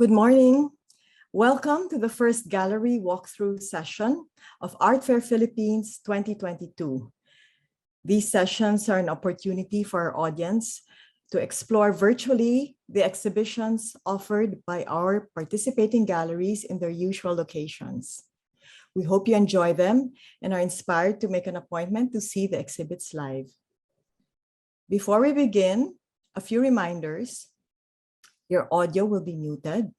Good morning. Welcome to the first gallery walkthrough session of Art Fair Philippines 2022. These sessions are an opportunity for our audience to explore virtually the exhibitions offered by our participating galleries in their usual locations. We hope you enjoy them and are inspired to make an appointment to see the exhibits live. Before we begin, a few reminders. Your audio will be muted.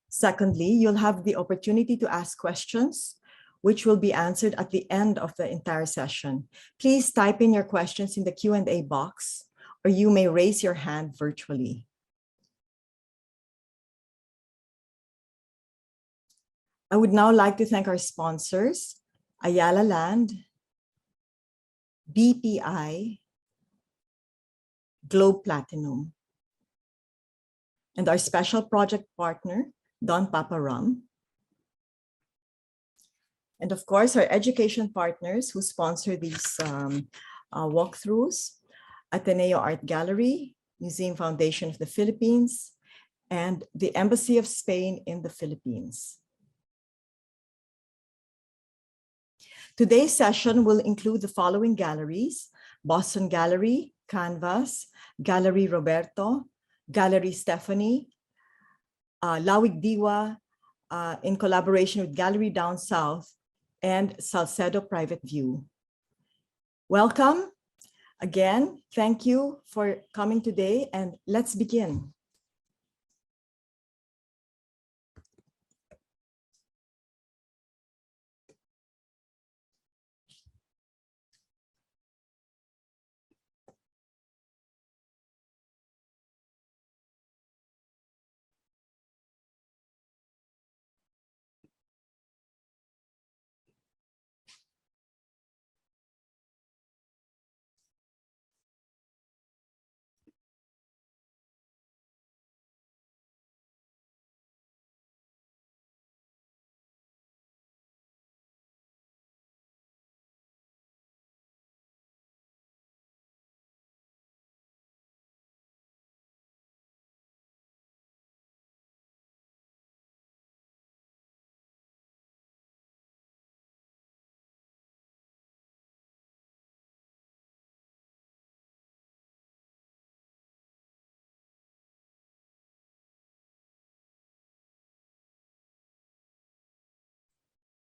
Secondly, you'll have the opportunity to ask questions, which will be answered at the end of the entire session. Please type in your questions in the Q&A box, or you may raise your hand virtually. I would now like to thank our sponsors, Ayala Land, BPI, Globe Platinum, and our special project partner, Don Papa Rum. And of course, our education partners who sponsor these walkthroughs, Ateneo Art Gallery, Museum Foundation of the Philippines, and the Embassy of Spain in the Philippines. Today's session will include the following galleries: Boston Gallery, CANVAS, Galerie Roberto, Galerie Stephanie, Lawig Diwa, in collaboration with Gallery Down South, and Salcedo Private View. Welcome again. Thank you for coming today, and let's begin.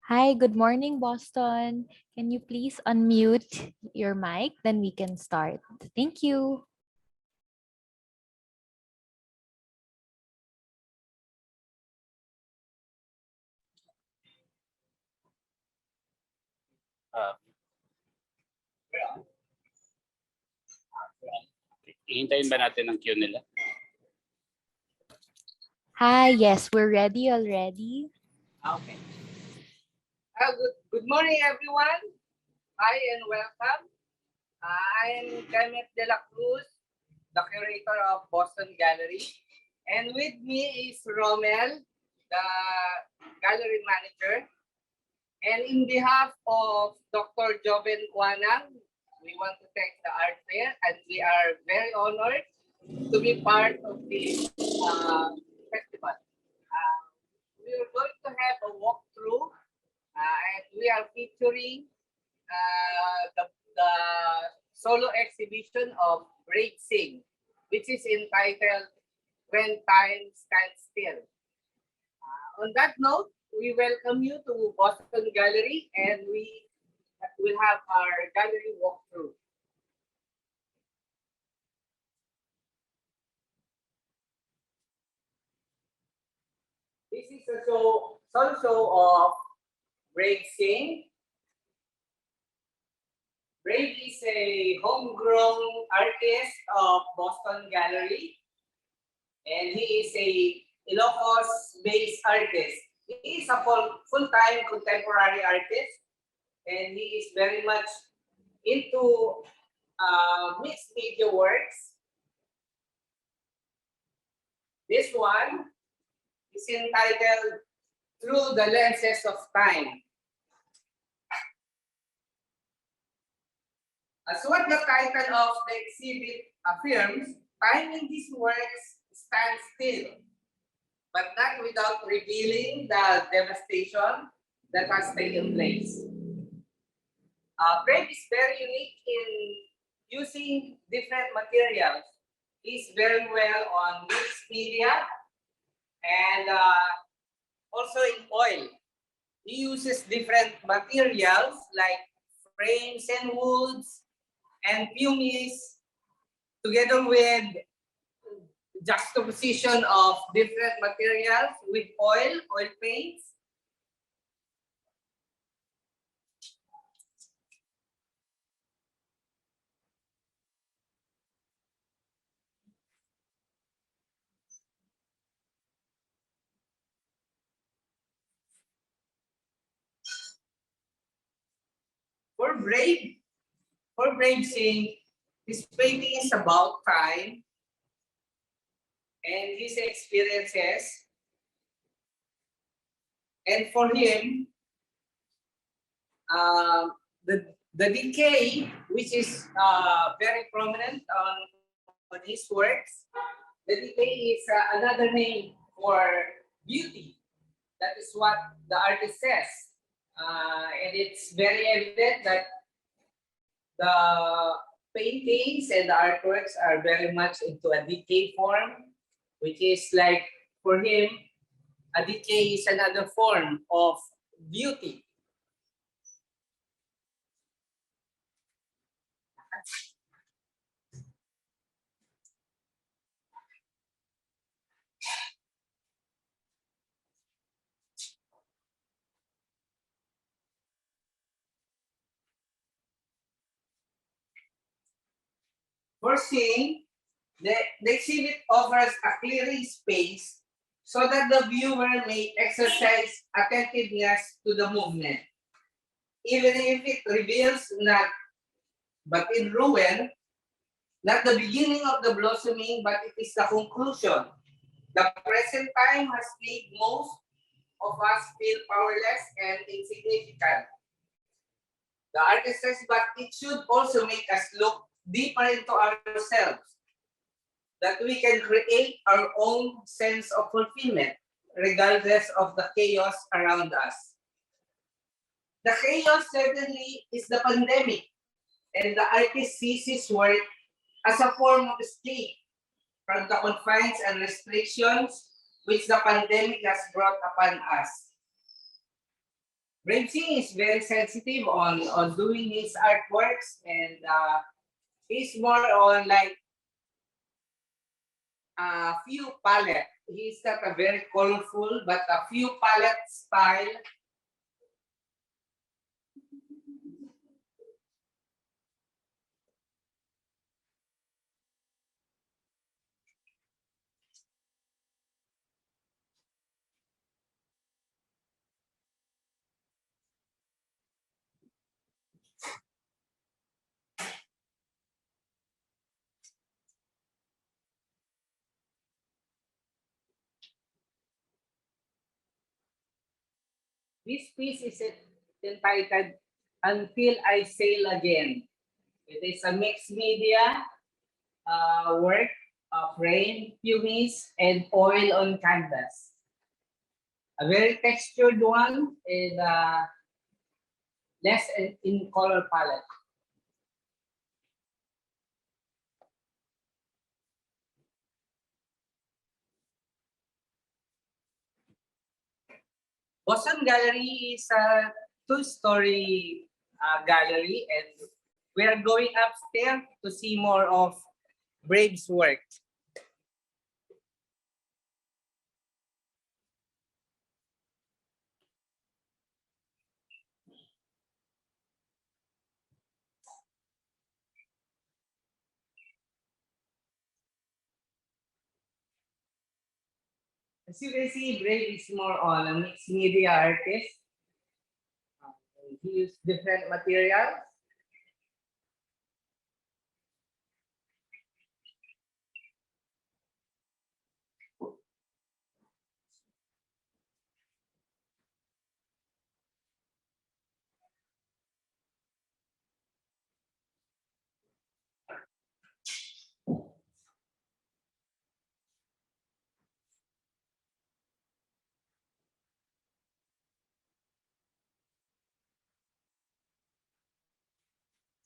Hi, good morning, Boston. Can you please unmute your mic? Then we can start. Thank you. Ihintayin ba natin ang queue nila? Hi, yes, we're ready already. Okay. Good morning, everyone. Hi and welcome. I am Kenneth De La Cruz, the curator of Boston Gallery. And with me is Romel, the gallery manager. And in behalf of Dr. Joven Quanang, we want to thank the art fair, and we are very honored to be part of this festival. We are going to have a walkthrough, and we are featuring the solo exhibition of Braid Singh, which is entitled When Time Stands Still. On that note, we welcome you to Boston Gallery, and we will have our gallery walkthrough. This is a solo show of Braid Singh. Braid is a homegrown artist of Boston Gallery, and he is a Ilocos-based artist. He is a full-time contemporary artist, and he is very much into mixed media works. This one is entitled Through the Lenses of Time. As what the title of the exhibit affirms, time in these works stands still, but not without revealing the devastation that has taken place. Brave is very unique in using different materials. He's very well on mixed media and also in oil. He uses different materials like frames and woods and pumice together with juxtaposition of different materials with oil paints. For Brave, for Brave Singh, his painting is about time and his experiences. And for him, the decay, which is very prominent on his works, the decay is another name for beauty. That is what the artist says. And it's very evident that the paintings and the artworks are very much into a decay form, which is like, for him, a decay is another form of beauty. For seeing, the exhibit offers a clearing space so that the viewer may exercise attentiveness to the movement. Even if it reveals not, but in ruin, not the beginning of the blossoming, but it is the conclusion. The present time has made most of us feel powerless and insignificant. The artist says, but it should also make us look deeper into ourselves, that we can create our own sense of fulfillment, regardless of the chaos around us. The chaos certainly is the pandemic, and the artist sees his work as a form of escape from the confines and restrictions which the pandemic has brought upon us. Brave Singh is very sensitive on doing his artworks, and he's more on like a few palette. He's not a very colorful, but a few palette style. This piece is entitled Until I Sail Again. It is a mixed media work of rain, pumice, and oil on canvas. A very textured one and less in color palette. Boston Gallery is a two-story gallery, and we are going upstairs to see more of Brave's work. As you can see, Brave is more on a mixed media artist. He used different materials.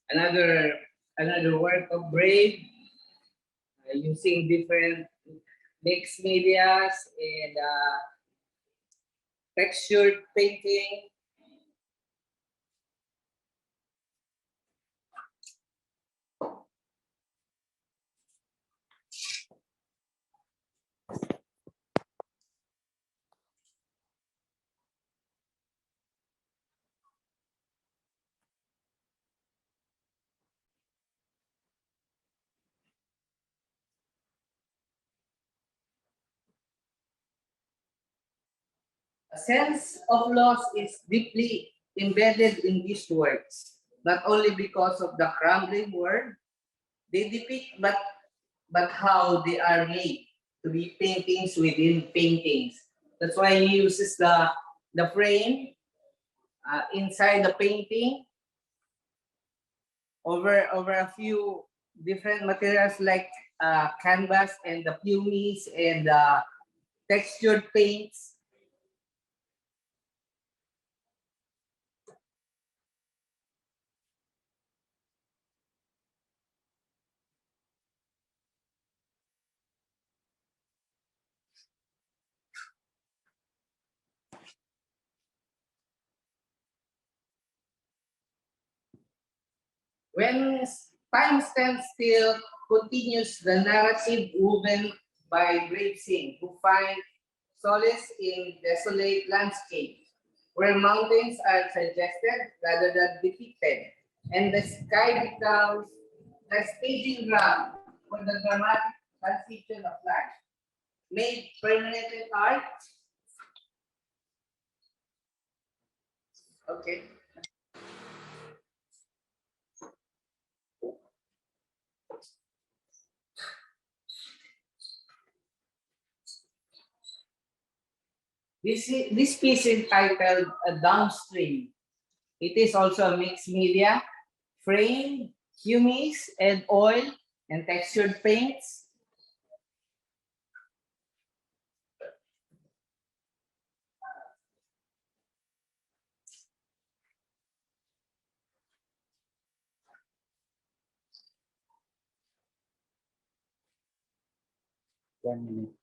another work of Brave, using different mixed medias and textured painting. A sense of loss is deeply embedded in these works, not only because of the crumbling world they depict, but how they are made to be paintings within paintings. That's why he uses the frame inside the painting over a few different materials like canvas and the pumice and textured paints. When time stands still, continues the narrative woven by brave Singh, who find solace in desolate landscapes, where mountains are suggested rather than depicted, and the sky becomes the staging ground for the dramatic transition of life. Made permanent in art. Okay. This piece is titled Downstream. It is also a mixed media, frame, humus, and oil, and textured paints. One minute.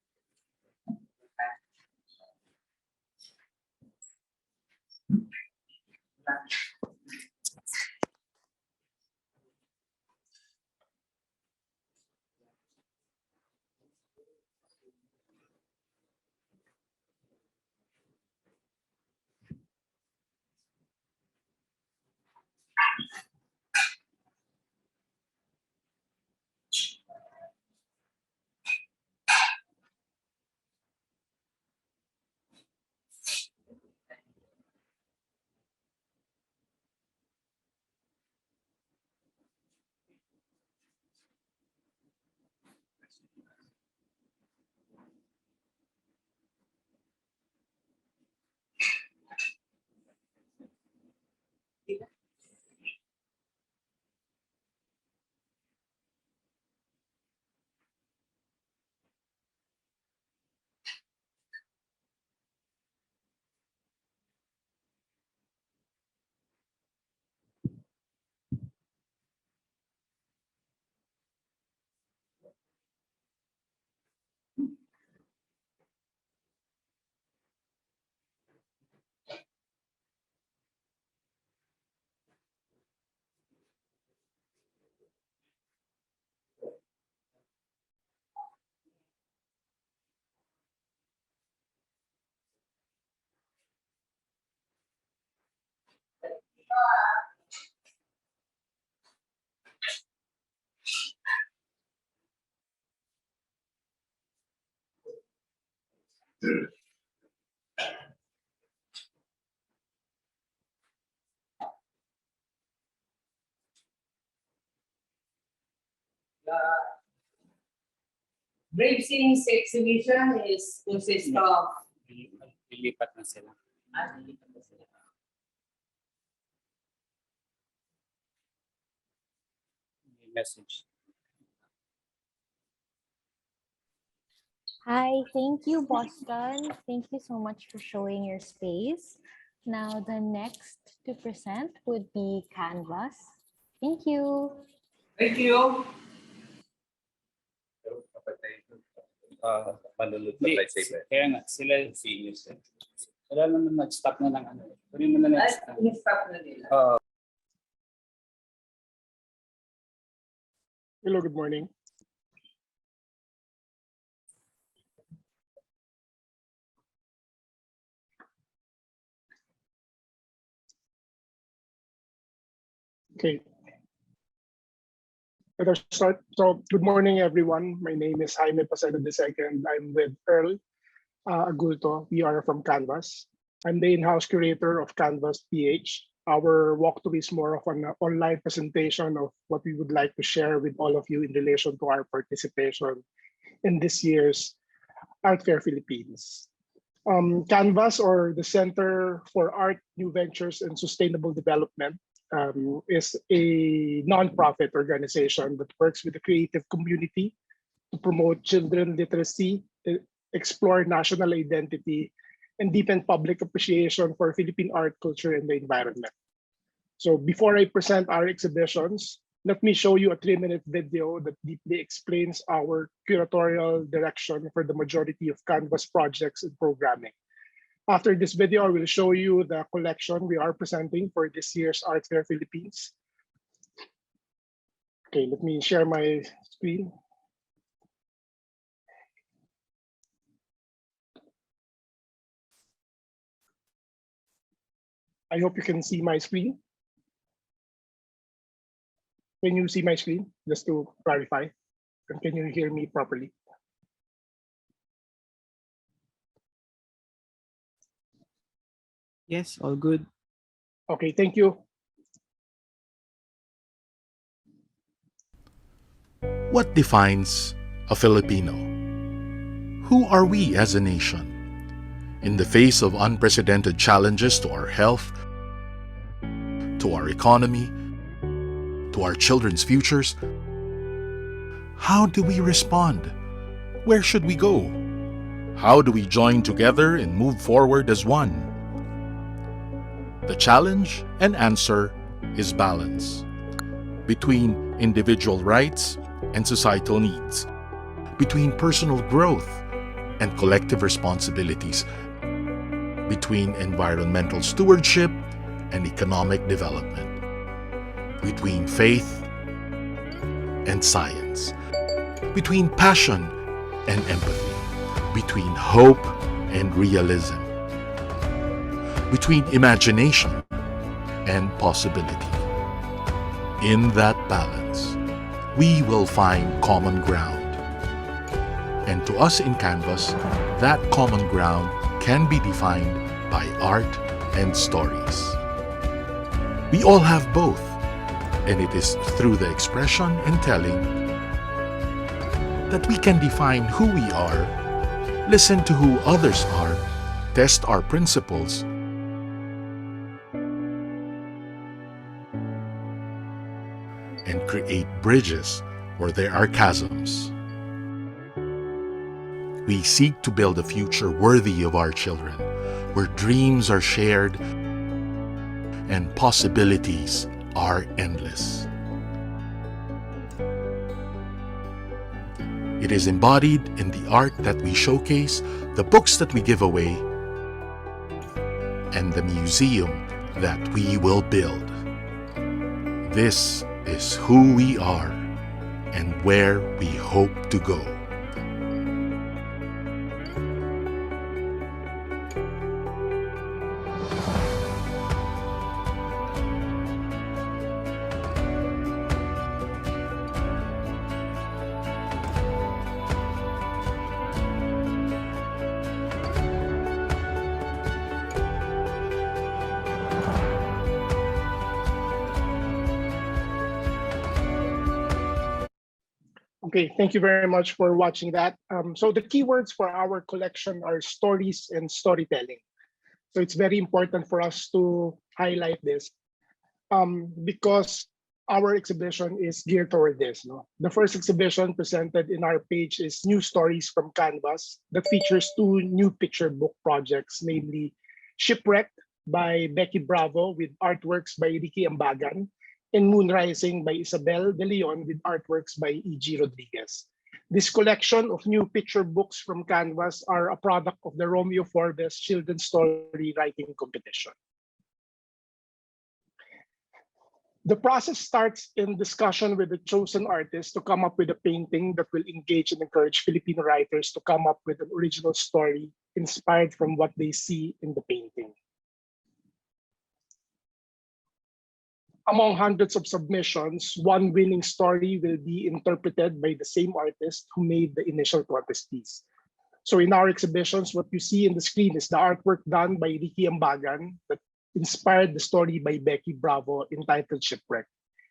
The Brave Singh's exhibition consists of Lilipat na sila. May message. Hi, thank you, Boston. Thank you so much for showing your space. Now, the next to present would be Canvas. Thank you. Thank you. Malulot Hindi, na lightsaber. kaya nga, sila seniors. Wala naman nag-stop na ng ano. Kunin mo na Ay, next time. in-stop na nila. Hello, good morning. Okay. Let us start. So, good morning, everyone. My name is Jaime Paseno II. I'm with Earl Agulto. We are from CANVAS. I'm the in-house curator of CANVAS.ph. Our walkthrough is more of an online presentation of what we would like to share with all of you in relation to our participation in this year's Art Fair Philippines. CANVAS, or the Center for Art, New Ventures, and Sustainable Development, is a nonprofit organization that works with the creative community to promote children literacy, explore national identity, and deepen public appreciation for Philippine art, culture, and the environment. So before I present our exhibitions, let me show you a 3-minute video that deeply explains our curatorial direction for the majority of CANVAS projects and programming. After this video, I will show you the collection we are presenting for this year's Art Fair Philippines. Okay, let me share my screen. I hope you can see my screen. Can you see my screen? Just to clarify. And can you hear me properly? Yes, all good. Okay, thank you. What defines a Filipino? Who are we as a nation? In the face of unprecedented challenges to our health, to our economy, to our children's futures, how do we respond? Where should we go? How do we join together and move forward as one? The challenge and answer is balance between individual rights and societal needs, between personal growth and collective responsibilities, between environmental stewardship and economic development, between faith and science, between passion and empathy, between hope and realism, between imagination and possibility. In that balance, we will find common ground. And to us in CANVAS, that common ground can be defined by art and stories. We all have both, and it is through the expression and telling that we can define who we are, listen to who others are, test our principles, and create bridges where there are chasms. We seek to build a future worthy of our children, where dreams are shared and possibilities are endless. It is embodied in the art that we showcase, the books that we give away, and the museum that we will build. This is who we are and where we hope to go. Okay, thank you very much for watching that. So the keywords for our collection are stories and storytelling. So it's very important for us to highlight this because our exhibition is geared toward this. No? The first exhibition presented in our page is New Stories from Canvas that features 2 new picture book projects, namely Shipwrecked by Becky Bravo with artworks by Ricky Ambagan and Moon Rising by Isabel De Leon with artworks by E.G. Rodriguez. This collection of new picture books from Canvas are a product of the Romeo Forbes Children's Story Writing Competition. The process starts in discussion with the chosen artist to come up with a painting that will engage and encourage Filipino writers to come up with an original story inspired from what they see in the painting. Among hundreds of submissions, one winning story will be interpreted by the same artist who made the initial contest piece. So in our exhibitions, what you see in the screen is the artwork done by Ricky Ambagan that inspired the story by Becky Bravo entitled Shipwreck.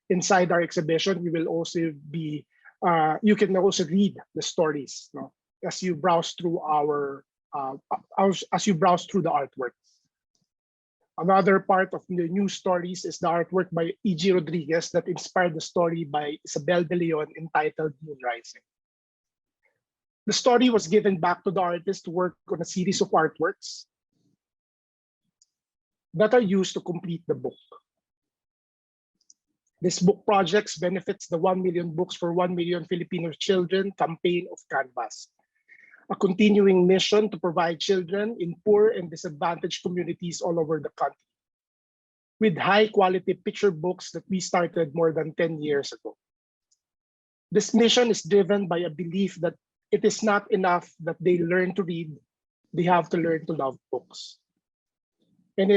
Inside our exhibition, you will also be, you can also read the stories, no, as you browse through the artwork. Another part of the new stories is the artwork by E.G. Rodriguez that inspired the story by Isabel De Leon entitled Moon Rising. The story was given back to the artist to work on a series of artworks that are used to complete the book. This book project benefits the 1 million books for 1 million Filipino children campaign of Canvas, a continuing mission to provide children in poor and disadvantaged communities all over the country with high-quality picture books that we started more than 10 years ago. This mission is driven by a belief that it is not enough that they learn to read, they have to learn to love books. And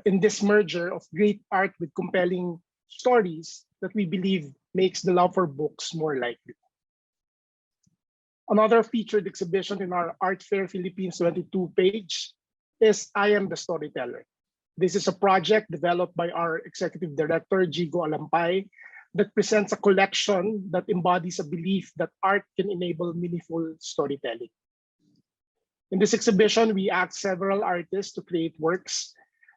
in this merger of great art with compelling stories that we believe makes the love for books more likely. Another featured exhibition in our Art Fair Philippines 22 page is I Am the Storyteller. This is a project developed by our executive director, Jigo Alampay, that presents a collection that embodies a belief that art can enable meaningful storytelling. In this exhibition, we asked several artists to create works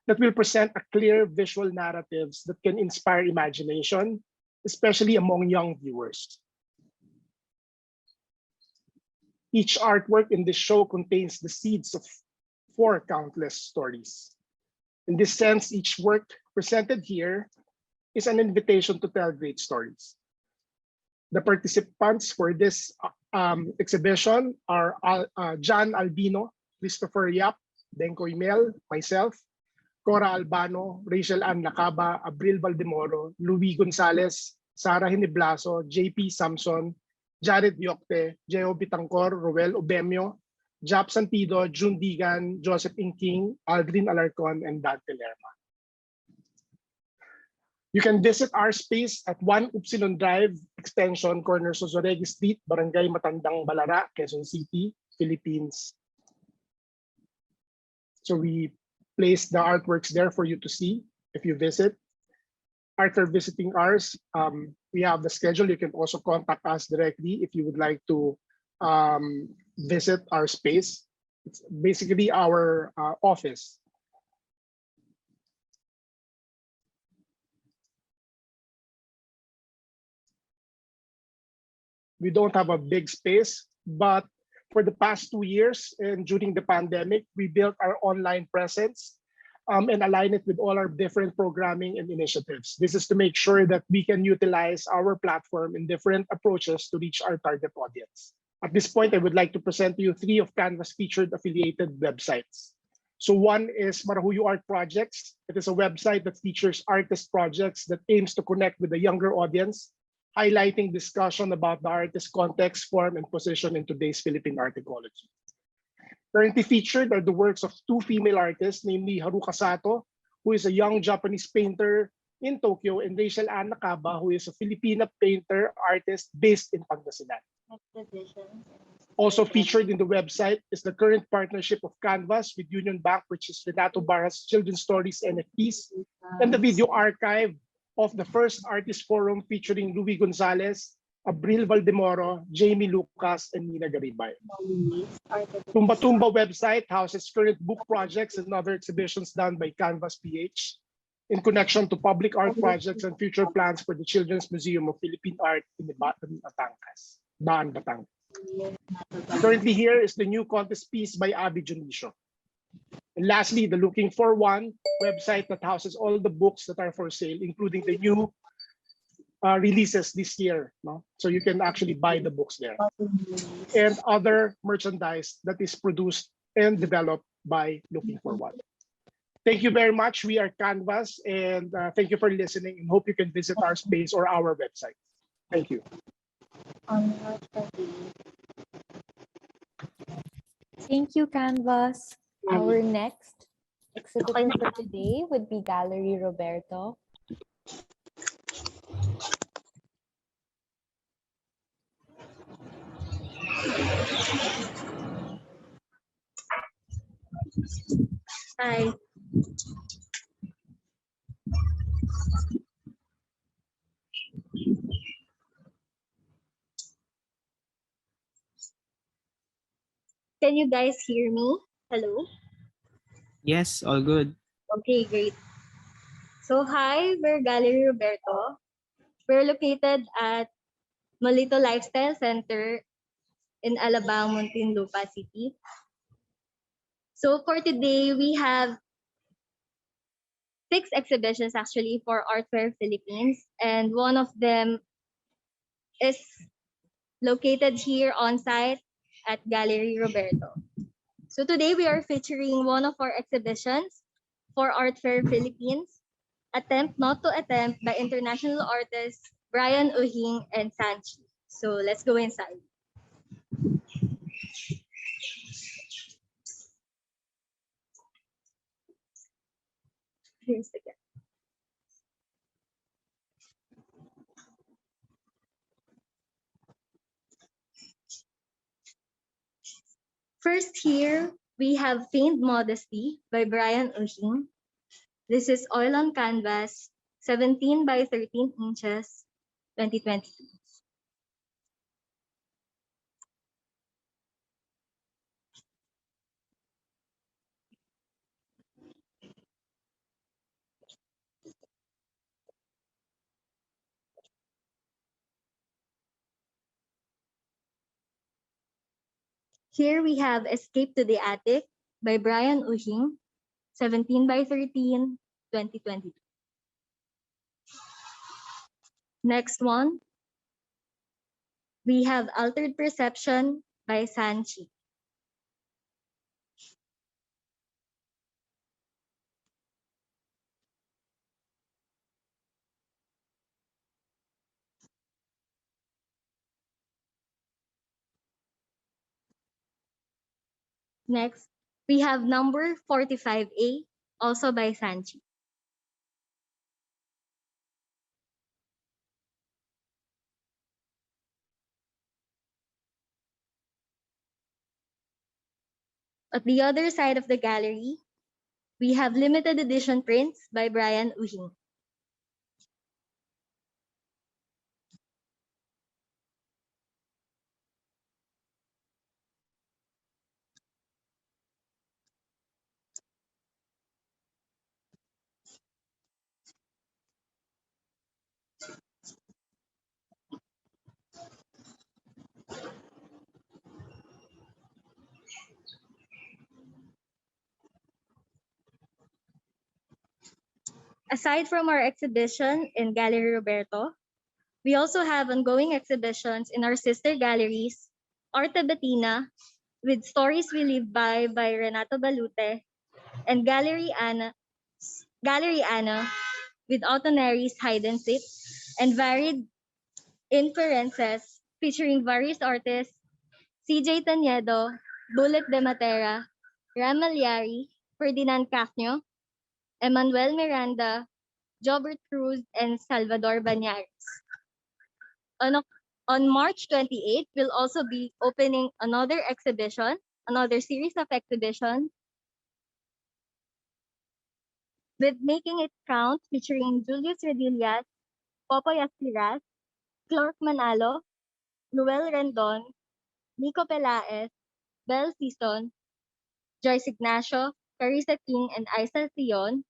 that will present a clear visual narratives that can inspire imagination, especially among young viewers. Each artwork in this show contains the seeds of 4 countless stories. In this sense, each work presented here is an invitation to tell great stories. The participants for this exhibition are John Albino, Christopher Yap, Denko Imel, myself, Cora Albano, Rachel Ann Lacaba, Abril Valdemoro, Louis Gonzalez, Sarah Hiniblaso, JP Samson, Jared Yocte, Geo Bitangcor, Roel Obemio, Jap Santido, June Digan, Joseph Inking, Aldrin Alarcon, and Dante Lerma. You can visit our space at 1 Upsilon Drive, Extension, corner Sosoregi Street, Barangay Matandang Balara, Quezon City, Philippines. So we place the artworks there for you to see if you visit. After visiting ours, we have the schedule. You can also contact us directly if you would like to visit our space. It's basically our office. We don't have a big space, but for the past 2 years and during the pandemic, we built our online presence and align it with all our different programming and initiatives. This is to make sure that we can utilize our platform in different approaches to reach our target audience. At this point, I would like to present to you 3 of Canvas featured affiliated websites. So one is Marahuyo Art Projects. It is a website that features artist projects that aims to connect with the younger audience, highlighting discussion about the artist's context, form, and position in today's Philippine art ecology. Currently featured are the works of 2 female artists, namely Haruka Sato, who is a young Japanese painter in Tokyo, and Rachel Ann Nakaba, who is a Filipina painter artist based in Pangasinan. Also featured in the website is the current partnership of Canvas with Union Bank, which is Renato Barra's Children's Stories NFTs, and the video archive of the first artist forum featuring Louis Gonzalez, Abril Valdemoro, Jamie Lucas, and Nina Garibay. Tumba Tumba website houses current book projects and other exhibitions done by CANVAS.ph in connection to public art projects and future plans for the Children's Museum of Philippine Art in Batangas. Currently here is the new contest piece by Abby Junicio. And And lastly, the Looking for One website that houses all the books that are for sale, including the new releases this year. No? So you can actually buy the books there. And other merchandise that is produced and developed by Looking for One. Thank you very much. We are Canvas, and thank you for listening, and hope you can visit our space or our website. Thank you. Thank you, Canvas. Our next exhibitor for today would be Galerie Roberto. Hi. Can you guys hear me? Hello? Yes, all good. Okay, great. So hi, we're Galerie Roberto. We're located at Molito Lifestyle Center in Alabang, Muntinlupa City. So for today, we have 6 exhibitions actually for Art Fair Philippines, and one of them is located here on site at Galerie Roberto. So today we are featuring one of our exhibitions for Art Fair Philippines, Attempt Not to Attempt by international artists Brian Uhing and Sanchi. So let's go inside. Here's the guest. First here, we have Feigned Modesty by Brian Uhing. This is oil on canvas, 17 by 13 inches, 2022. Here we have Escape to the Attic by Brian Uhing, 17 by 13, 2022. Next one, we have Altered Perception by Sanchi. Next, we have number 45A, also by Sanchi. At the other side of the gallery, we have limited edition prints by Brian Uhing. Aside from our exhibition in Gallery Roberto, we also have ongoing exhibitions in our sister galleries, Arte Bettina, with Stories We Live by Renato Balute, and Gallery Anna, with Autoneri's Hide and Seek, and Varied Inferences, featuring various artists, CJ Taniedo, Bullet de Matera, Ramalyari, Ferdinand Cacño, Emmanuel Miranda, Jobert Cruz, and Salvador Banyares. On March 28th, we'll also be opening another exhibition, another series of exhibitions with Making It Count, featuring Julius Redillas, Popoy Astiras, Clark Manalo, Noel Rendon, Nico Pelaez, Bel Sison, Joyce Ignacio, Carissa King, and Isa Sion,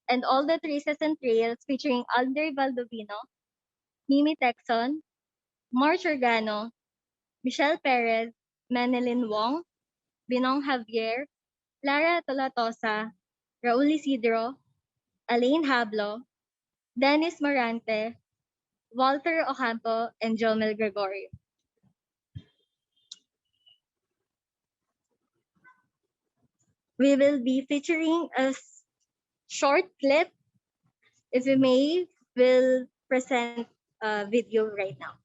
and All the Traces and Trails, featuring Andre Valdovino, Mimi Texon, March Organo, Michelle Perez, Menelin Wong, Binong Javier, Lara Tolatosa, Raul Isidro, Elaine Hablo, Dennis Morante, Walter Ocampo, and Jomel Gregorio. We will be featuring a short clip. If we may, we'll present a video right now.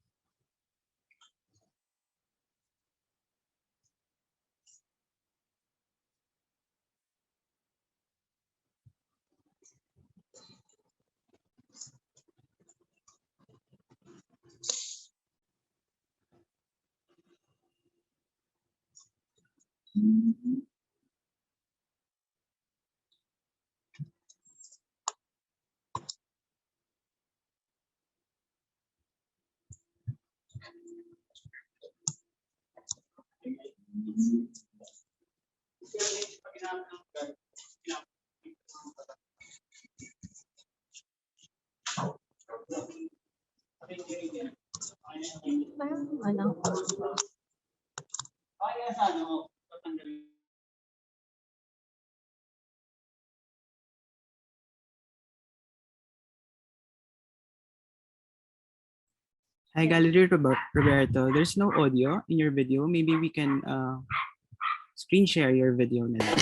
Ano? Hi, Galerie Roberto. There's no audio in your video. Maybe we can screen share your video na lang.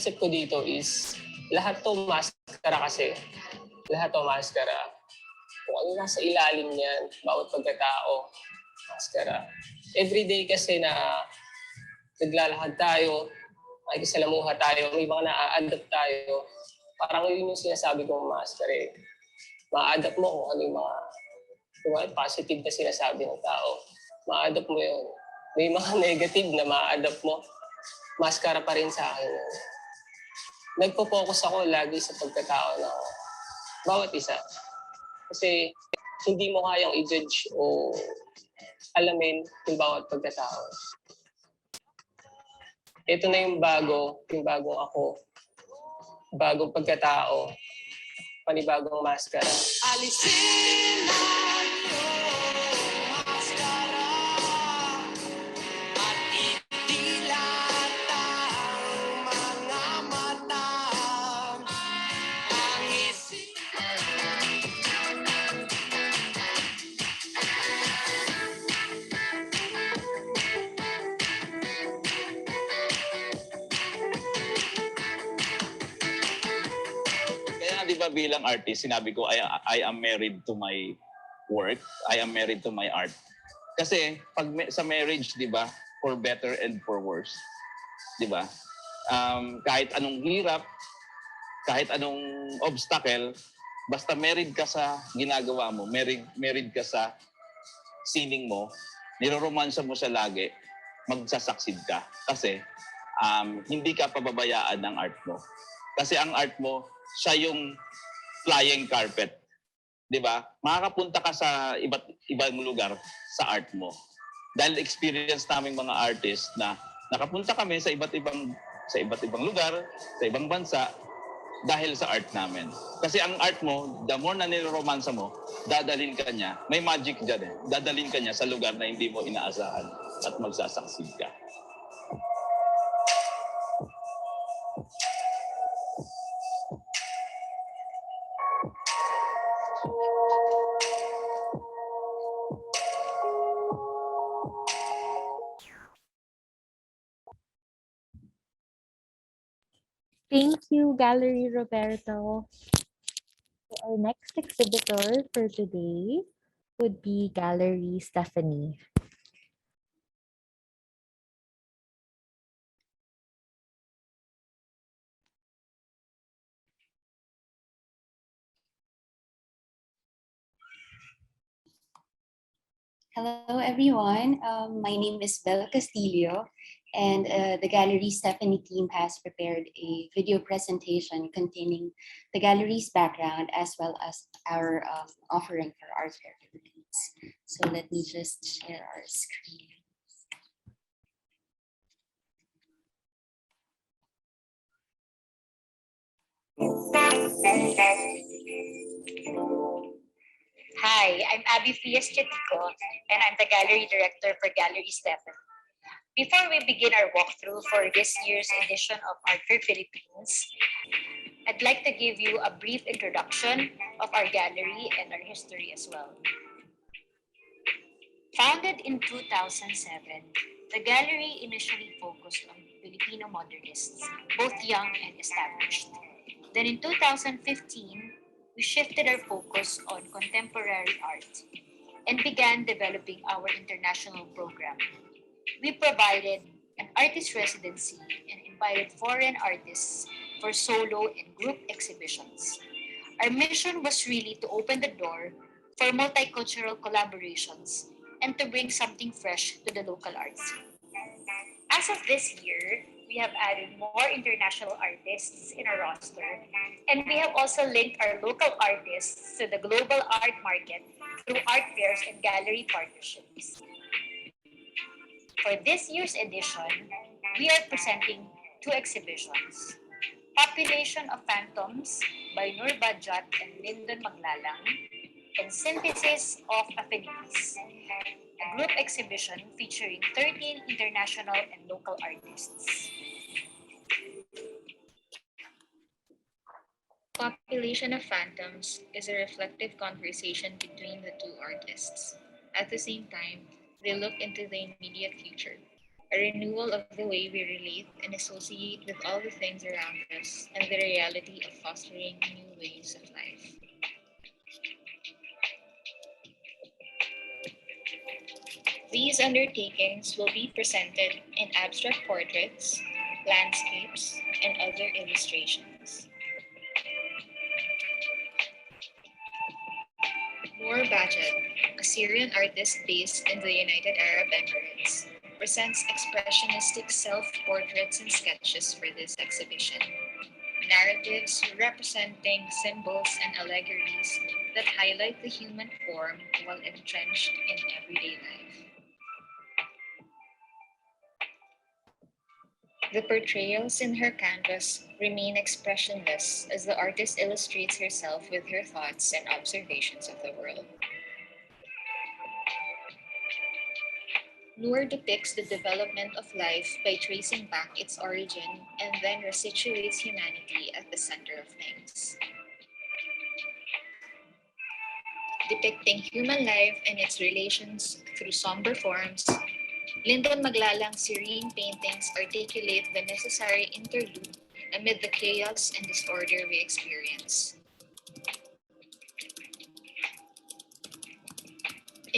Concept ko dito is lahat to maskara kasi. Lahat to maskara. Kung ano nasa ilalim niyan, bawat pagkatao, maskara. Everyday kasi na naglalakad tayo, nakikisalamuha tayo, may mga na-a-adapt tayo. Parang yun yung sinasabi kong maskara eh. Ma-adapt mo kung ano yung mga positive na sinasabi ng tao. Ma-adapt mo yun. May mga negative na ma-adapt mo. Maskara pa rin sa akin yun. Nagpo-focus ako lagi sa pagkatao ng bawat isa. Kasi hindi mo kayang i-judge o alamin yung bawat pagkatao. Ito na yung bagong ako, bagong pagkatao, panibagong maskara. Alisin na yung maskara at itilata di ba bilang artist, sinabi ko, I am married to my work. I am married to my art. Kasi pag sa marriage, di ba, for better and for worse, di ba? Kahit anong hirap, kahit anong obstacle, basta married ka sa ginagawa mo, married ka sa sining mo, niroromansa mo siya lagi, magsasucceed ka. Kasi hindi ka pababayaan ng art mo. Kasi ang art mo, siya yung flying carpet. Di ba? Makakapunta ka sa ibang lugar sa art mo. Dahil experience naming mga artist na nakapunta kami sa iba't ibang lugar, sa ibang bansa, dahil sa art namin. Kasi ang art mo, the more na niloromansa mo, dadalhin ka niya. May magic dyan eh. Dadalhin ka niya sa lugar na hindi mo inaasahan at magsasucceed ka. Thank you, Galerie Roberto. So our next exhibitor for today would be Galerie Stephanie. Hello, everyone. My name is Bella Castillo, and the Galerie Stephanie team has prepared a video presentation containing the gallery's background as well as our offering for Art Fair Philippines. So let me just share our screen. Hi, I'm Abby Fiestetico, and I'm the Gallery Director for Galerie Stephanie. Before we begin our walkthrough for this year's edition of Art Fair Philippines, I'd like to give you a brief introduction of our gallery and our history as well. Founded in 2007, the gallery initially focused on Filipino modernists, both young and established. Then in 2015, we shifted our focus on contemporary art and began developing our international program. We provided an artist residency and invited foreign artists for solo and group exhibitions. Our mission was really to open the door for multicultural collaborations and to bring something fresh to the local arts scene. As of this year, we have added more international artists in our roster, and we have also linked our local artists to the global art market through art fairs and gallery partnerships. For this year's edition, we are presenting two exhibitions. Population of Phantoms by Nur Bajat and Lyndon Maglalang, and Synthesis of Affinities, a group exhibition featuring 13 international and local artists. Population of Phantoms is a reflective conversation between the two artists. At the same time, they look into the immediate future, a renewal of the way we relate and associate with all the things around us and the reality of fostering new ways of life. These undertakings will be presented in abstract portraits, landscapes, and other illustrations. Noor Bajat, a Syrian artist based in the United Arab Emirates, presents expressionistic self-portraits and sketches for this exhibition. Narratives representing symbols and allegories that highlight the human form while entrenched in everyday life. The portrayals in her canvas remain expressionless as the artist illustrates herself with her thoughts and observations of the world. Noor depicts the development of life by tracing back its origin and then resituates humanity at the center of things. Depicting human life and its relations through somber forms, Lyndon Maglalang's serene paintings articulate the necessary interlude amid the chaos and disorder we experience.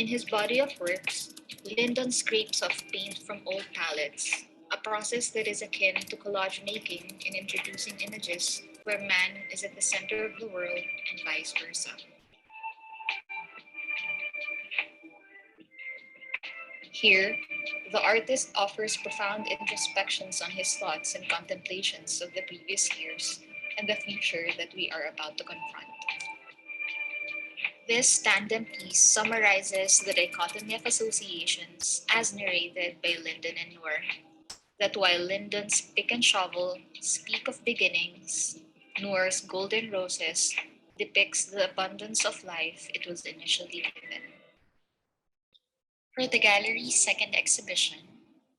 In his body of works, Lyndon scrapes off paint from old palettes, a process that is akin to collage making in introducing images where man is at the center of the world and vice versa. Here, the artist offers profound introspections on his thoughts and contemplations of the previous years and the future that we are about to confront. This tandem piece summarizes the dichotomy of associations as narrated by Lyndon and Noor, that while Lyndon's pick and shovel speak of beginnings, Noor's golden roses depicts the abundance of life it was initially given. For the gallery's second exhibition,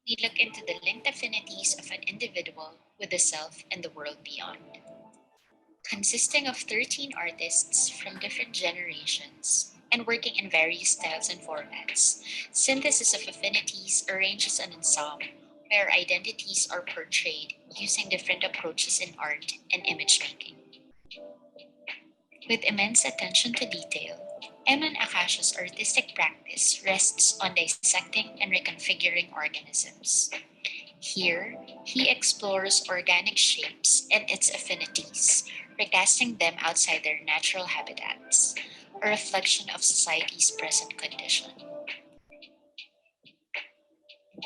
we look into the linked affinities of an individual with the self and the world beyond. Consisting of 13 artists from different generations and working in various styles and formats, Synthesis of Affinities arranges an ensemble where identities are portrayed using different approaches in art and image making. With immense attention to detail, Eman Akash's artistic practice rests on dissecting and reconfiguring organisms. Here, he explores organic shapes and its affinities, recasting them outside their natural habitats, a reflection of society's present condition.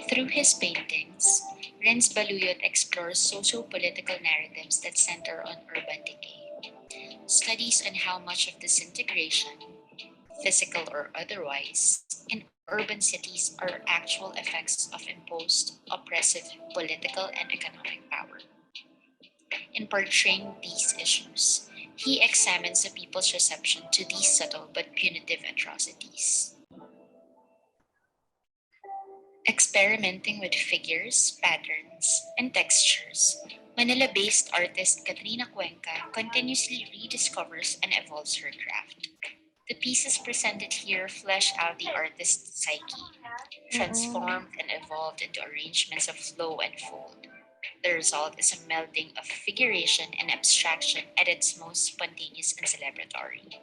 Through his paintings, Renz Baluyot explores socio-political narratives that center on urban decay, studies on how much of disintegration, physical or otherwise, in urban cities are actual effects of imposed, oppressive political and economic power. In portraying these issues, he examines the people's reception to these subtle but punitive atrocities. Experimenting with figures, patterns, and textures, Manila-based artist Katrina Cuenca continuously rediscovers and evolves her craft. The pieces presented here flesh out the artist's psyche, transformed and evolved into arrangements of flow and fold. The result is a melding of figuration and abstraction at its most spontaneous and celebratory.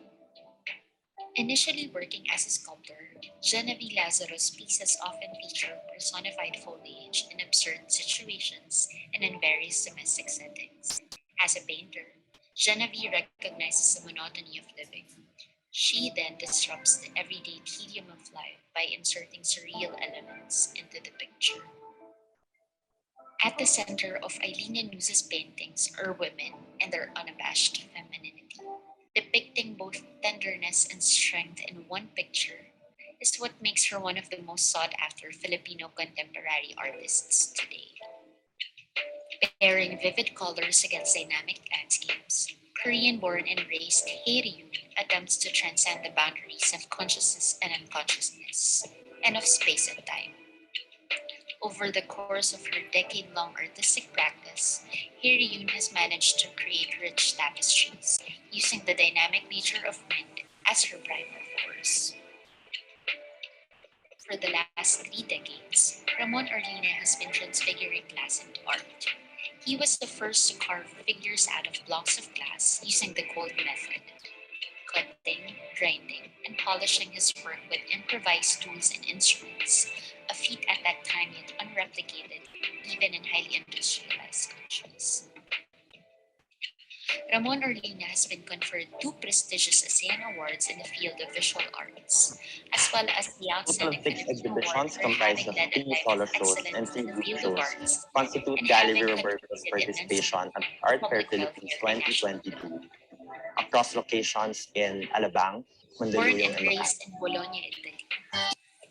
Initially working as a sculptor, Genevieve Lazaro's pieces often feature personified foliage in absurd situations and in various domestic settings. As a painter, Genevieve recognizes the monotony of living. She then disrupts the everyday tedium of life by inserting surreal elements into the picture. At the center of Eileen Nuz's paintings are women and their unabashed femininity. Depicting both tenderness and strength in one picture is what makes her one of the most sought-after Filipino contemporary artists today. Pairing vivid colors against dynamic landscapes, Korean-born and raised Ryu attempts to transcend the boundaries of consciousness and unconsciousness, and of space and time. Over the course of her decade-long artistic practice, Ryu has managed to create rich tapestries, using the dynamic nature of wind as her primal force. For the last 3 decades, Ramon Orlina has been transfiguring glass into art. He was the first to carve figures out of blocks of glass using the cold method, cutting, grinding, and polishing his work with improvised tools and instruments, a feat at that time yet unreplicated even in highly industrialized countries. Ramon Orlina has been conferred 2 prestigious ASEAN Awards in the field of visual arts, as well as the Outstanding Filipino Award for having led a life of excellence in the field of arts constitute and Galerie having Roberto's contributed participation immensely at Art to Fair public health Philippines internationally. 2022 across locations in Alabang, Born Mandaluyong, and and Makati. raised in Bologna, Italy,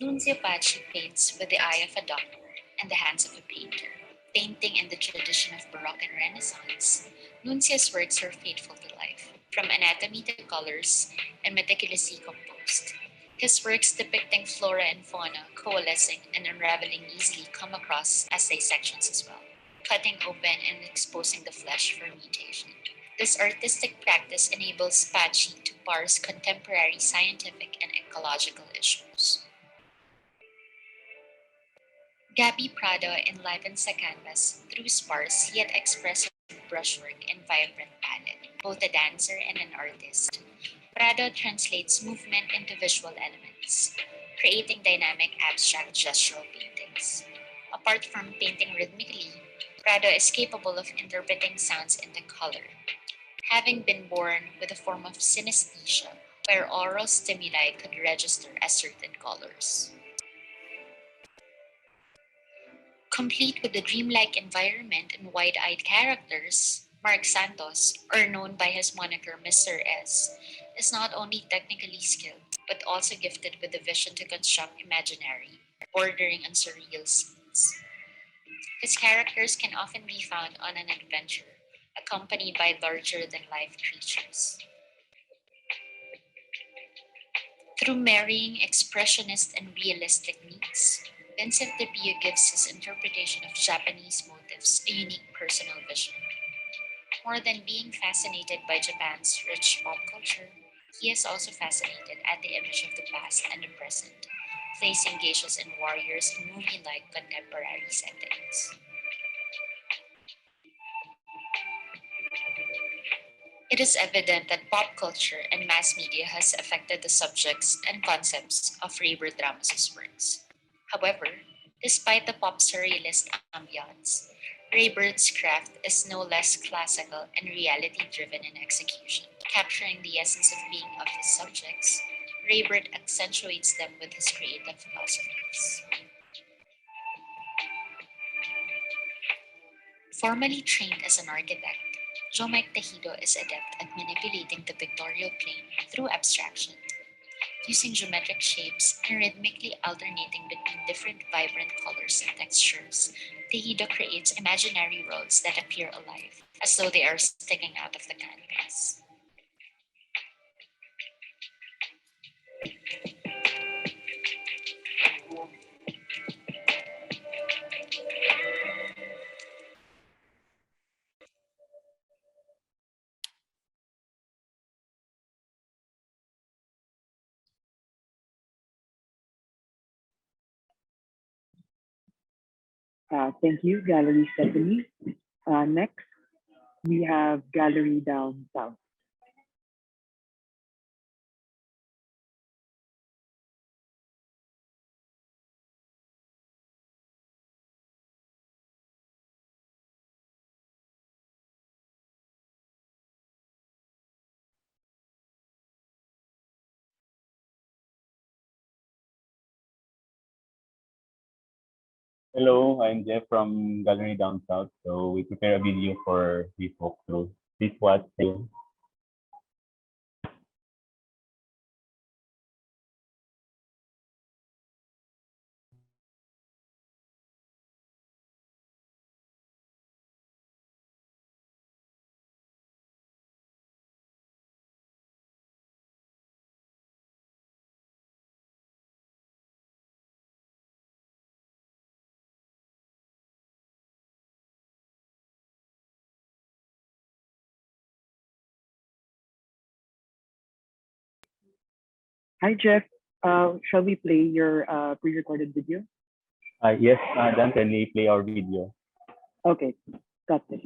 Nunzio Paci paints with the eye of a doctor and the hands of a painter. Painting in the tradition of Baroque and Renaissance, Nunzio's works are faithful to life, from anatomy to colors, and meticulously composed. His works depicting flora and fauna coalescing and unraveling easily come across as dissections as well, cutting open and exposing the flesh for mutation. This artistic practice enables Paci to parse contemporary scientific and ecological issues. Gabby Prado enlivens the canvas through sparse yet expressive brushwork and vibrant palette. Both a dancer and an artist, Prado translates movement into visual elements. creating dynamic abstract gestural paintings. Apart from painting rhythmically, Prado is capable of interpreting sounds into color, having been born with a form of synesthesia where oral stimuli could register as certain colors. Complete with the dreamlike environment and wide-eyed characters, Mark Santos, or known by his moniker Mr. S, is not only technically skilled, but also gifted with the vision to construct imaginary, bordering on surreal scenes. His characters can often be found on an adventure, accompanied by larger-than-life creatures. Through marrying expressionist and realist techniques, Vincent de Pio gives his interpretation of Japanese motifs a unique personal vision. More than being fascinated by Japan's rich pop culture, he is also fascinated at the image of the past and the present, placing geishas and warriors in movie-like contemporary settings. It is evident that pop culture and mass media has affected the subjects and concepts of Rebirth Ramos's works. However, despite the pop surrealist ambiance, Rebirth's craft is no less classical and reality-driven in execution. Capturing the essence of being of his subjects, Rebirth accentuates them with his creative philosophies. Formerly trained as an architect, Jean-Mike Tejido is adept at manipulating the pictorial plane through abstraction, using geometric shapes and rhythmically alternating between different vibrant colors and textures. Tejido creates imaginary worlds that appear alive, as though they are sticking out of the canvas. Thank you, Gallery Stephanie. Next, we have Gallery Down South. Hello, I'm Jeff from Galerie Down South. So we prepare a video for this walkthrough. Please watch. Thank you. Hi, Jeff. Shall we play your pre-recorded video? Yes, Dan, can we play our video? Okay, got this.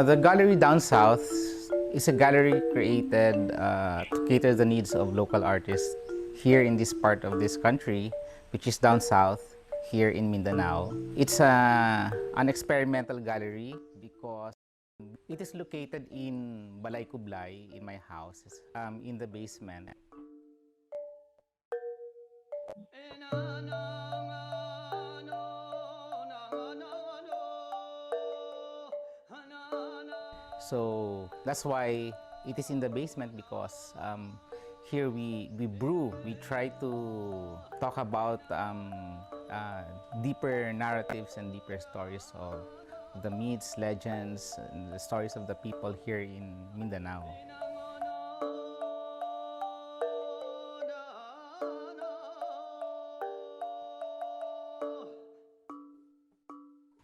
The Gallery Down South is a gallery created to cater the needs of local artists here in this part of this country, which is down south here in Mindanao. It's an experimental gallery because it is located in Balay Kublay, in my house, in the basement. So that's why it is in the basement, because Here we brew, we try to talk about deeper narratives and deeper stories of the myths, legends, and the stories of the people here in Mindanao.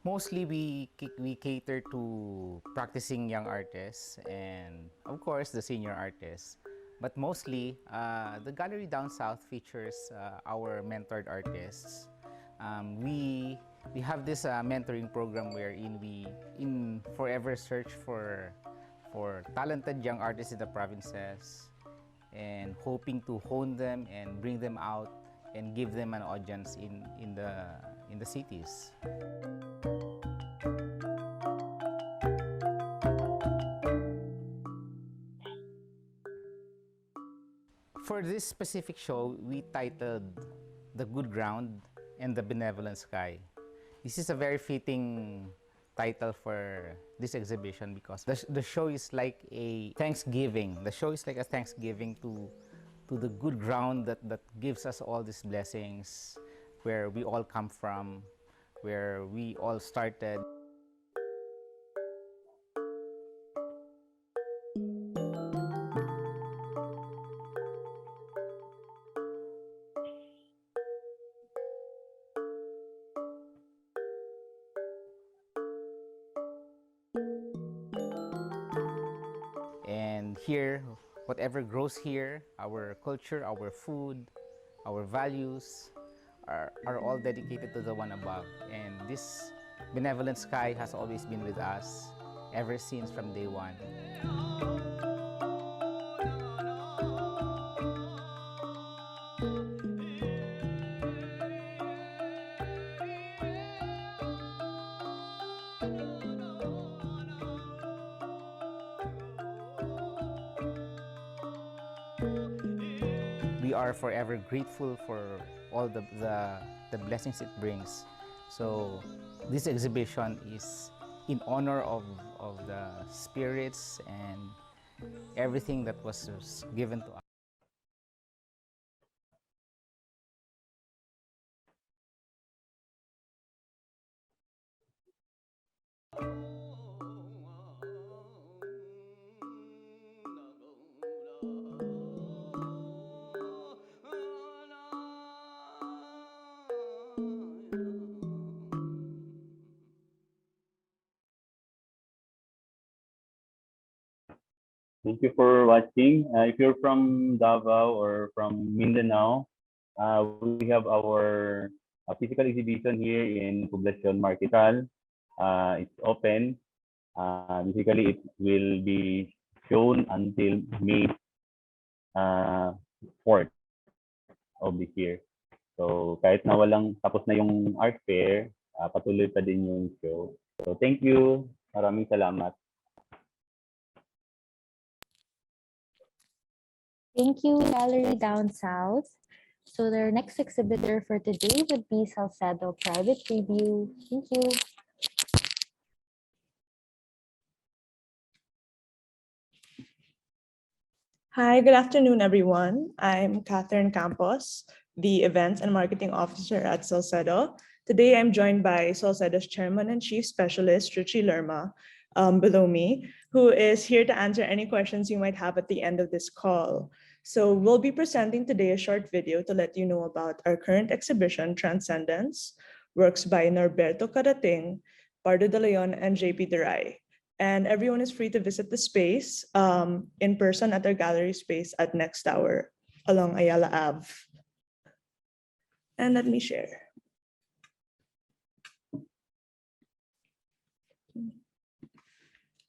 Mostly we cater to practicing young artists and of course the senior artists. But mostly, the gallery down south features our mentored artists. We have this mentoring program wherein we in forever search for talented young artists in the provinces and hoping to hone them and bring them out and give them an audience in the cities. For this specific show, we titled The Good Ground and the Benevolent Sky. This is a very fitting title for this exhibition because the show is like a Thanksgiving. The show is like a Thanksgiving to the good ground that gives us all these blessings, where we all come from, where we all started. And here, whatever grows here, our culture, our food, our values are all dedicated to the one above. And this benevolent sky has always been with us ever since from day one. We are forever grateful for all the blessings it brings. So this exhibition is in honor of the spirits and everything that was given to us. Thank you for watching. If you're from Davao or from Mindanao, we have our physical exhibition here in Poblacion Marquetal. It's open. Basically, it will be shown until May 4th of this year. So kahit na tapos na yung art fair, patuloy pa din yung show. So thank you. Maraming salamat. Thank you, Gallery Down South. So their next exhibitor for today would be Salcedo Private Review. Thank you. Hi, good afternoon, everyone. I'm Catherine Campos, the Events and Marketing Officer at Salcedo. Today, I'm joined by Salcedo's Chairman and Chief Specialist, Ruchi Lerma, below me, who is here to answer any questions you might have at the end of this call. So we'll be presenting today a short video to let you know about our current exhibition, Transcendence, works by Norberto Carating, Pardo de Leon, and JP Duray. And everyone is free to visit the space in person at our gallery space at Next Tower along Ayala Ave. And let me share.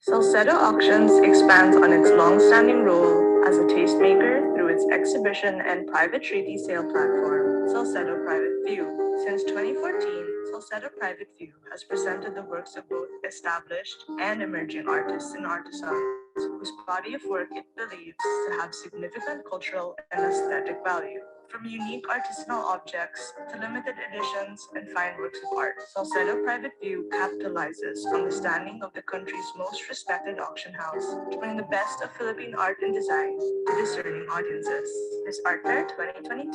Salcedo Auctions expands on its long-standing role as a tastemaker through its exhibition and private treaty sale platform, Salcedo Private View. Since 2014, Salcedo Private View has presented the works of both established and emerging artists and artisans whose body of work it believes to have significant cultural and aesthetic value. From unique artisanal objects to limited editions and fine works of art, Salcedo Private View capitalizes on the standing of the country's most respected auction house to bring the best of Philippine art and design to discerning audiences. This Art Fair 2022,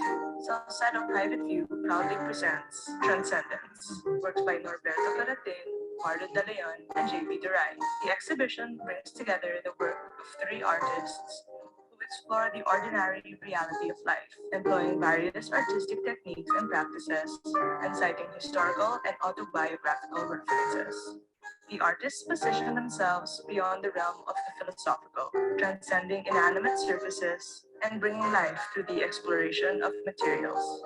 Salcedo Private View proudly presents Transcendence, works by Roberto, Marta De Leon, and J.P. Duray. The exhibition brings together the work of three artists who explore the ordinary reality of life, employing various artistic techniques and practices, and citing historical and autobiographical references. The artists position themselves beyond the realm of the philosophical, transcending inanimate surfaces and bringing life through the exploration of materials.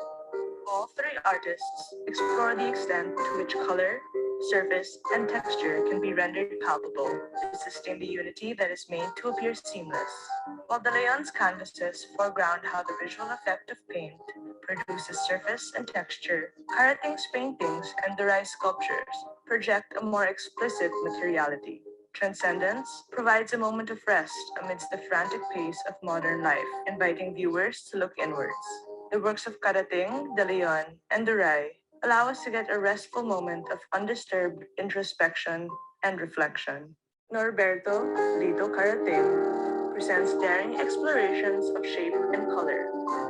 All three artists explore the extent to which color, surface, and texture can be rendered palpable to sustain the unity that is made to appear seamless. While De Leon's canvases foreground how the visual effect of paint produces surface and texture, Carating's paintings and Duray's sculptures project a more explicit materiality. Transcendence provides a moment of rest amidst the frantic pace of modern life, inviting viewers to look inwards. The works of Carating, De Leon, and Duray allow us to get a restful moment of undisturbed introspection and reflection. Norberto Lito Carating presents daring explorations of shape and color,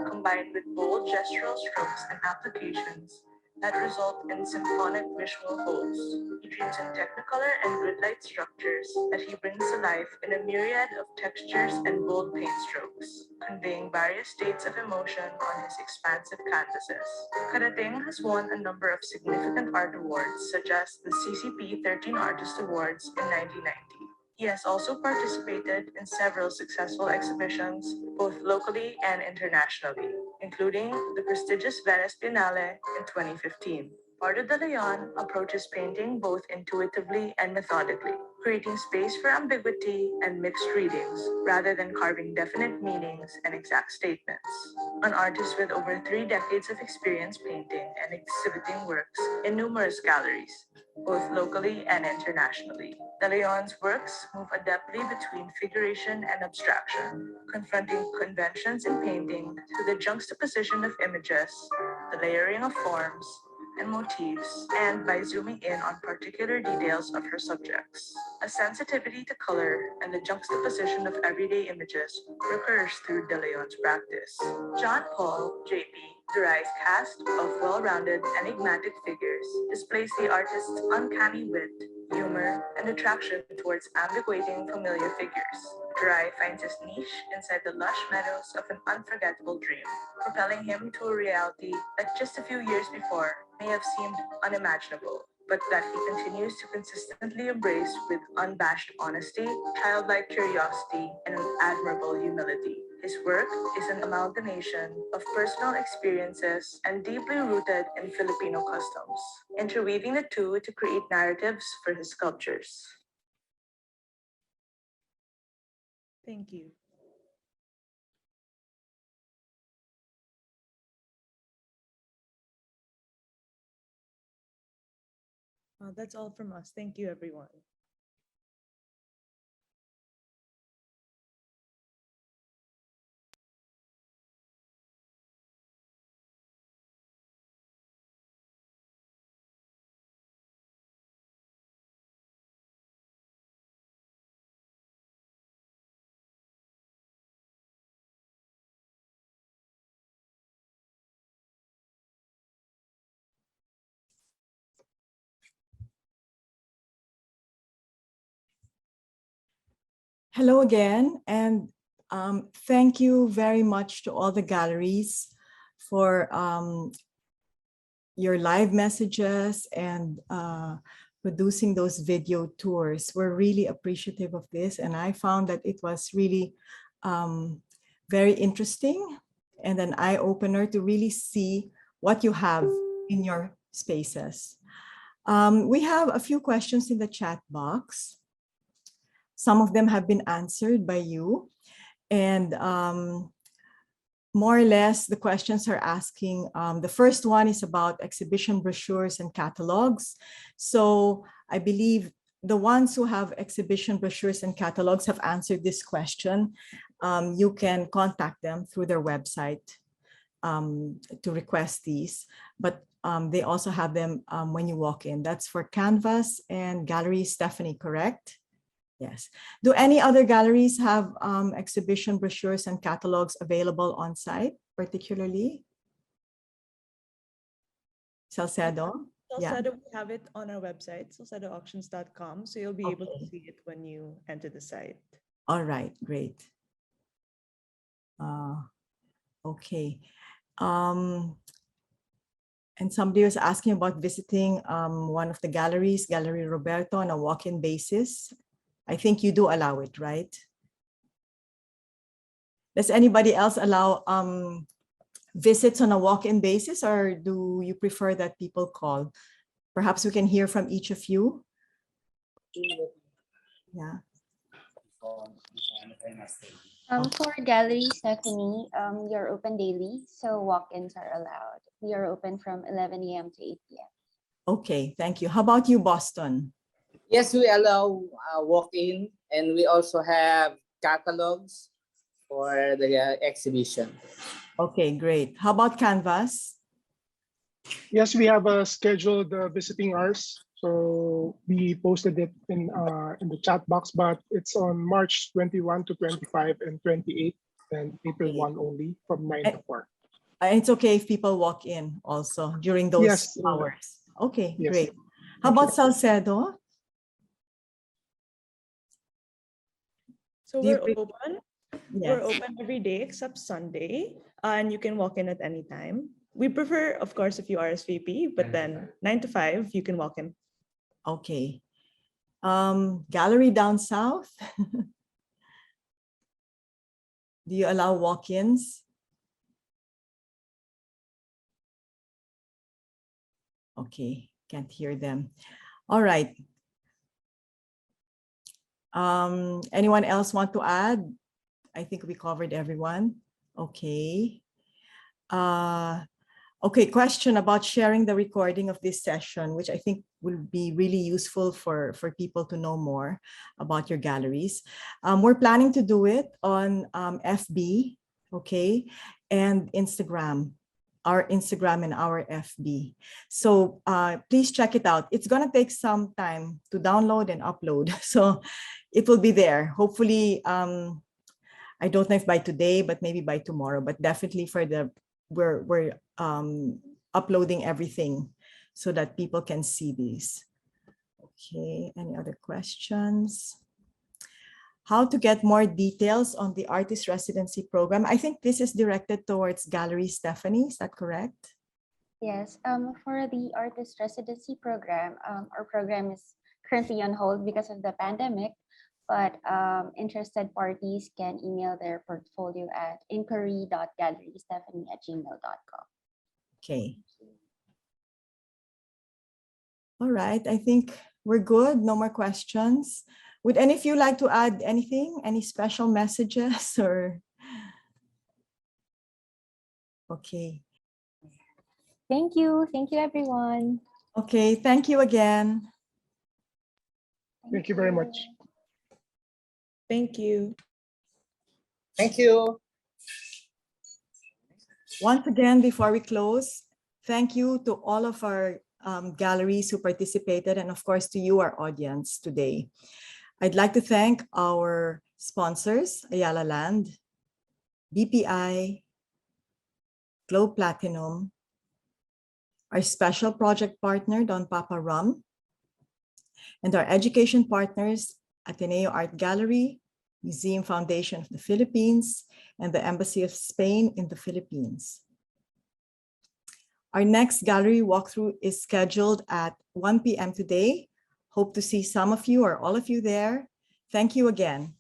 combined with bold gestural strokes and applications that result in symphonic visual wholes. He dreams in technicolor and grid-light structures that he brings to life in a myriad of textures and bold paint strokes, conveying various states of emotion on his expansive canvases. Carating has won a number of significant art awards, such as the CCP 13 Artist Awards in 1990. He has also participated in several successful exhibitions, both locally and internationally, including the prestigious Venice Biennale in 2015. Marta De Leon approaches painting both intuitively and methodically, creating space for ambiguity and mixed readings rather than carving definite meanings and exact statements. An artist with over 3 decades of experience painting and exhibiting works in numerous galleries, both locally and internationally. De Leon's works move adeptly between figuration and abstraction, confronting conventions in painting through the juxtaposition of images, the layering of forms, and motifs, and by zooming in on particular details of her subjects. A sensitivity to color and the juxtaposition of everyday images recurs through De Leon's practice. John Paul, J.P. Duray's cast of well-rounded, enigmatic figures displays the artist's uncanny wit, humor, and attraction towards ambiguating familiar figures. Duray finds his niche inside the lush meadows of an unforgettable dream, propelling him to a reality that just a few years before may have seemed unimaginable, but that he continues to consistently embrace with unabashed honesty, childlike curiosity, and an admirable humility. His work is an amalgamation of personal experiences and deeply rooted in Filipino customs, interweaving the two to create narratives for his sculptures. Thank you. That's all from us. Thank you, everyone. Hello again, and thank you very much to all the galleries for your live messages and producing those video tours. We're really appreciative of this, and I found that it was really very interesting and an eye-opener to really see what you have in your spaces. We have a few questions in the chat box. Some of them have been answered by you. And more or less, the questions are asking, the first one is about exhibition brochures and catalogs. So I believe the ones who have exhibition brochures and catalogs have answered this question. You can contact them through their website to request these, but they also have them when you walk in. That's for Canvas and Galerie Stephanie, correct? Yes. Do any other galleries have exhibition brochures and catalogs available on site, particularly? Salcedo? Yeah. Salcedo, we have it on our website, salcedoauctions.com, so you'll be able to see it when you enter the site. All right, great. Okay. And somebody was asking about visiting one of the galleries, Galerie Roberto, on a walk-in basis. I think you do allow it, right? Does anybody else allow visits on a walk-in basis, or do you prefer that people call? Perhaps we can hear from each of you. Yeah. For Gallery Stephanie, you're open daily, so walk-ins are allowed. We are open from 11 a.m. to 8 p.m. Okay, thank you. How about you, Boston? Yes, we allow walk-in, and we also have catalogs for the exhibition. Okay, great. How about Canvas? Yes, we have a scheduled visiting hours. So we posted it in the chat box, but it's on March 21 to 25 and 28 and April 1 only from 9 to 4. It's okay if people walk in also during those Yes, hours. Okay, yes. great. How about Salcedo? So we're open. We're Yes. open every day except Sunday, and you can walk in at any time. We prefer, of course, if you RSVP, but then 9 to 5, you can walk in. Okay. Gallery down south? Do you allow walk-ins? Okay, can't hear them. All right. Anyone else want to add? I think we covered everyone. Okay. Okay, question about sharing the recording of this session, which I think will be really useful for people to know more about your galleries. We're planning to do it on FB, okay, and Instagram, our Instagram and our FB. So please check it out. It's gonna take some time to download and upload, so it will be there. Hopefully, I don't know if by today, but maybe by tomorrow, but definitely for the, we're uploading everything so that people can see these. Okay, any other questions? How to get more details on the artist residency program? I think this is directed towards Galerie Stephanie, is that correct? Yes, for the artist residency program, our program is currently on hold because of the pandemic, but interested parties can email their portfolio at inquiry.galeriestephanie@gmail.com. Okay. All right, I think we're good. No more questions. Would any of you like to add anything? Any special messages or? Okay. Thank you. Thank you, everyone. Okay, thank you again. Thank you very much. Thank you. Thank you. Once again, before we close, thank you to all of our galleries who participated, and of course to you, our audience today. I'd like to thank our sponsors, Ayala Land, BPI, Globe Platinum, our special project partner, Don Papa Rum, and our education partners, Ateneo Art Gallery, Museum Foundation of the Philippines, and the Embassy of Spain in the Philippines. Our next gallery walkthrough is scheduled at 1 p.m. today. Hope to see some of you or all of you there. Thank you again.